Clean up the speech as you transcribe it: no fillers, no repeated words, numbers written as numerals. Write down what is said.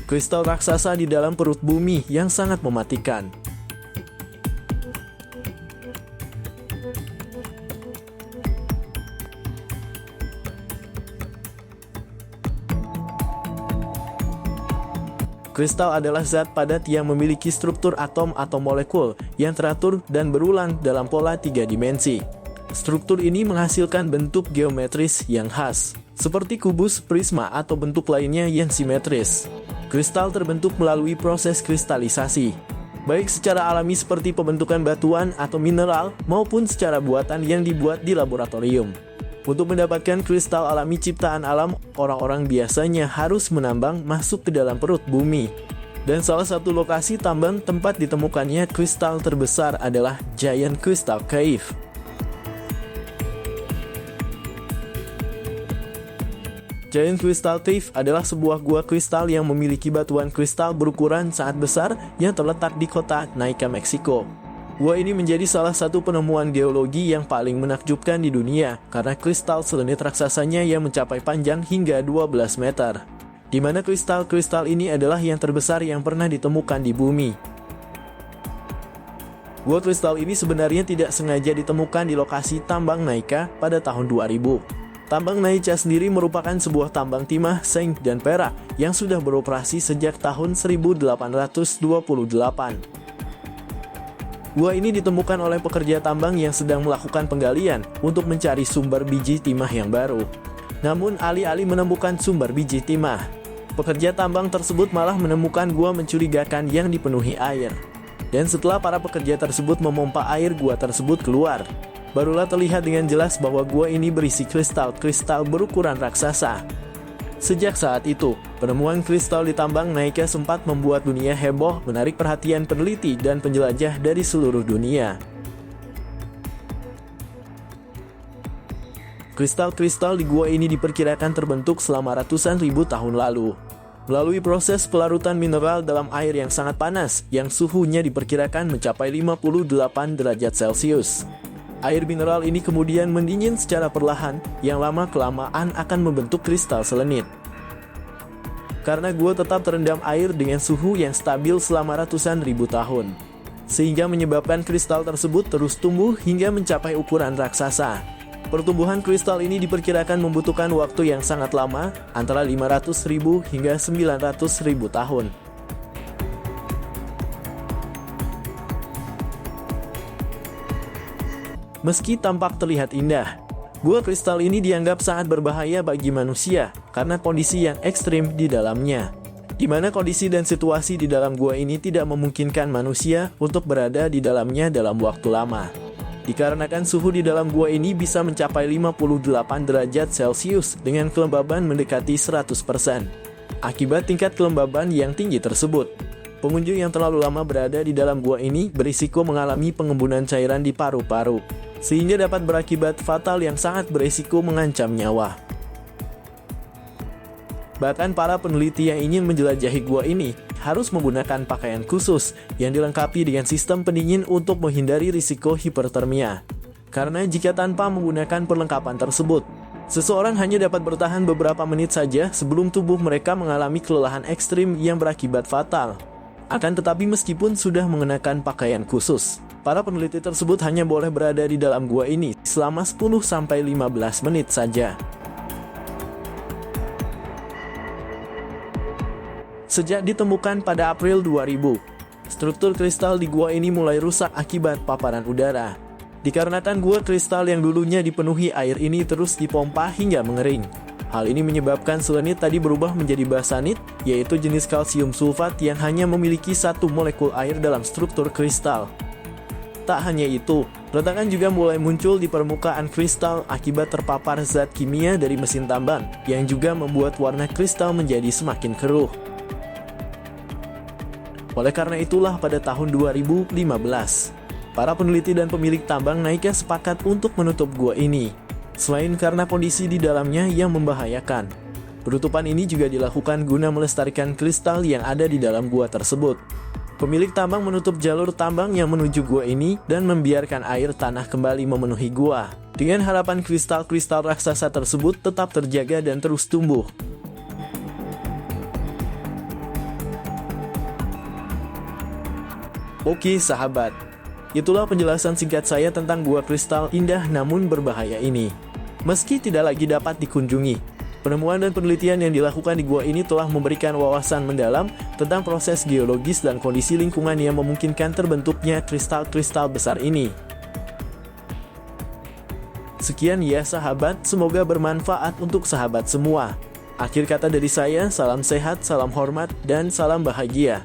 kristal raksasa di dalam perut bumi yang sangat mematikan. Kristal adalah zat padat yang memiliki struktur atom atau molekul yang teratur dan berulang dalam pola 3 dimensi. Struktur ini menghasilkan bentuk geometris yang khas, seperti kubus, prisma, atau bentuk lainnya yang simetris. Kristal terbentuk melalui proses kristalisasi, baik secara alami seperti pembentukan batuan atau mineral, maupun secara buatan yang dibuat di laboratorium. Untuk mendapatkan kristal alami ciptaan alam, orang-orang biasanya harus menambang masuk ke dalam perut bumi. Dan salah satu lokasi tambang tempat ditemukannya kristal terbesar adalah Giant Crystal Cave. Giant Crystal Cave adalah sebuah gua kristal yang memiliki batuan kristal berukuran sangat besar yang terletak di kota Naica, Meksiko. Gua ini menjadi salah satu penemuan geologi yang paling menakjubkan di dunia karena kristal selenit raksasanya yang mencapai panjang hingga 12 meter. Di mana kristal-kristal ini adalah yang terbesar yang pernah ditemukan di bumi. Gua kristal ini sebenarnya tidak sengaja ditemukan di lokasi tambang Naica pada tahun 2000. Tambang Naica sendiri merupakan sebuah tambang timah, seng, dan perak yang sudah beroperasi sejak tahun 1828. Gua ini ditemukan oleh pekerja tambang yang sedang melakukan penggalian untuk mencari sumber biji timah yang baru. Namun alih-alih menemukan sumber biji timah, pekerja tambang tersebut malah menemukan gua mencurigakan yang dipenuhi air. Dan setelah para pekerja tersebut memompa air gua tersebut keluar, barulah terlihat dengan jelas bahwa gua ini berisi kristal-kristal berukuran raksasa. Sejak saat itu, penemuan kristal di tambang Naica sempat membuat dunia heboh, menarik perhatian peneliti dan penjelajah dari seluruh dunia. Kristal-kristal di gua ini diperkirakan terbentuk selama ratusan ribu tahun lalu, melalui proses pelarutan mineral dalam air yang sangat panas, yang suhunya diperkirakan mencapai 58 derajat Celcius. Air mineral ini kemudian mendingin secara perlahan, yang lama-kelamaan akan membentuk kristal selenit. Karena gua tetap terendam air dengan suhu yang stabil selama ratusan ribu tahun, sehingga menyebabkan kristal tersebut terus tumbuh hingga mencapai ukuran raksasa. Pertumbuhan kristal ini diperkirakan membutuhkan waktu yang sangat lama, antara 500.000 hingga 900.000 tahun. Meski tampak terlihat indah, gua kristal ini dianggap sangat berbahaya bagi manusia karena kondisi yang ekstrim di dalamnya, di mana kondisi dan situasi di dalam gua ini tidak memungkinkan manusia untuk berada di dalamnya dalam waktu lama. Dikarenakan suhu di dalam gua ini bisa mencapai 58 derajat Celcius dengan kelembaban mendekati 100%. Akibat tingkat kelembaban yang tinggi tersebut, pengunjung yang terlalu lama berada di dalam gua ini berisiko mengalami pengembunan cairan di paru-paru, sehingga dapat berakibat fatal yang sangat berisiko mengancam nyawa. Bahkan para peneliti yang ingin menjelajahi gua ini harus menggunakan pakaian khusus yang dilengkapi dengan sistem pendingin untuk menghindari risiko hipertermia. Karena jika tanpa menggunakan perlengkapan tersebut, seseorang hanya dapat bertahan beberapa menit saja sebelum tubuh mereka mengalami kelelahan ekstrim yang berakibat fatal. Akan tetapi meskipun sudah mengenakan pakaian khusus, para peneliti tersebut hanya boleh berada di dalam gua ini selama 10-15 menit saja. Sejak ditemukan pada April 2000, struktur kristal di gua ini mulai rusak akibat paparan udara. Dikarenakan gua kristal yang dulunya dipenuhi air ini terus dipompa hingga mengering. Hal ini menyebabkan selenit tadi berubah menjadi basanit, yaitu jenis kalsium sulfat yang hanya memiliki satu molekul air dalam struktur kristal. Tak hanya itu, retakan juga mulai muncul di permukaan kristal akibat terpapar zat kimia dari mesin tambang, yang juga membuat warna kristal menjadi semakin keruh. Oleh karena itulah pada tahun 2015, para peneliti dan pemilik tambang Naica sepakat untuk menutup gua ini. Selain karena kondisi di dalamnya yang membahayakan, penutupan ini juga dilakukan guna melestarikan kristal yang ada di dalam gua tersebut. Pemilik tambang menutup jalur tambang yang menuju gua ini dan membiarkan air tanah kembali memenuhi gua, dengan harapan kristal-kristal raksasa tersebut tetap terjaga dan terus tumbuh. Oke sahabat, itulah penjelasan singkat saya tentang gua kristal indah namun berbahaya ini. Meski tidak lagi dapat dikunjungi, penemuan dan penelitian yang dilakukan di gua ini telah memberikan wawasan mendalam tentang proses geologis dan kondisi lingkungan yang memungkinkan terbentuknya kristal-kristal besar ini. Sekian ya sahabat, semoga bermanfaat untuk sahabat semua. Akhir kata dari saya, salam sehat, salam hormat, dan salam bahagia.